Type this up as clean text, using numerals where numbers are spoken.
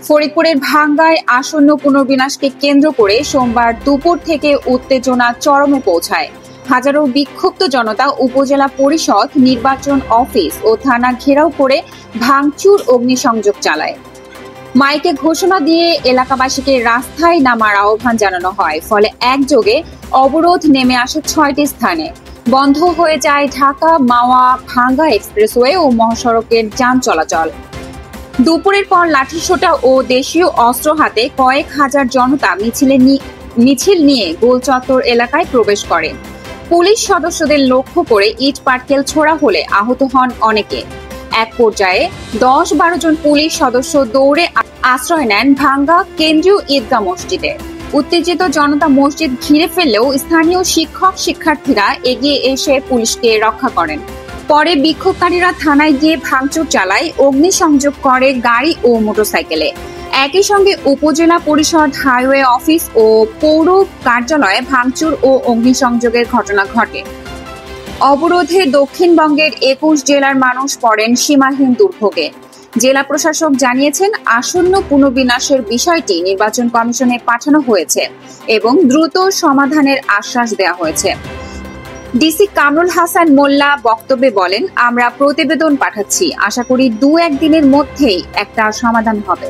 ফরিদপুরের ভাঙ্গায় আসন্ন পুনর্বিনাশকে কেন্দ্র করে সোমবার দুপুর থেকে উত্তেজনা চরমে পৌঁছায়। হাজারো বিক্ষুব্ধ জনতা উপজেলা পরিষদ, নির্বাচন অফিস ও থানা ঘেরাও করে ভাঙচুর, অগ্নিসংযোগ চালায়। মাইকে ঘোষণা দিয়ে এলাকাবাসীকে রাস্তায় নামার আহ্বান জানানো হয়। ফলে একযোগে অবরোধ নেমে আসে ৬টি স্থানে। বন্ধ হয়ে যায় ঢাকা মাওয়া ভাঙ্গা এক্সপ্রেসওয়ে ও মহাসড়কের যান চলাচল। দুপুরের পর লাঠিসোঁটা ও দেশীয় অস্ত্র হাতে কয়েক হাজার জনতা মিছিল নিয়ে গোল চত্বর এলাকায় প্রবেশ করে। পুলিশ সদস্যদের লক্ষ্য করে ইট পাটকেল ছোড়া হলে আহত হন অনেকে। এক পর্যায়ে ১০-১২ জন পুলিশ সদস্য দৌড়ে আশ্রয় নেন ভাঙ্গা কেন্দ্রীয় ঈদগাহ মসজিদে। উত্তেজিত জনতা মসজিদ ঘিরে ফেললেও স্থানীয় শিক্ষার্থীরা এগিয়ে এসে পুলিশকে রক্ষা করেন। পরে বিক্ষোভকারীরা থানায় গিয়ে ভাঙচুর চালায়, অগ্নিসংযোগ করে গাড়ি ও মোটরসাইকেলে। একই সঙ্গে উপজেলা পরিষদ, হাইওয়ে অফিস ও পৌর কার্যালয়ে ভাঙচুর ও অগ্নিসংযোগের ঘটনা ঘটে। অবরোধে দক্ষিণবঙ্গের ২১ জেলার মানুষ পড়েন সীমাহীন দুর্ভোগে। জেলা প্রশাসক জানিয়েছেন, আসন্ন পুনর্বিন্যাসের বিষয়টি নির্বাচন কমিশনে পাঠানো হয়েছে এবং দ্রুত সমাধানের আশ্বাস দেওয়া হয়েছে। ডিসি কামরুল হাসান মোল্লা বক্তব্যে বলেন, আমরা প্রতিবেদন পাঠাচ্ছি, আশা করি ২-১ দিনের মধ্যেই একটা সমাধান হবে।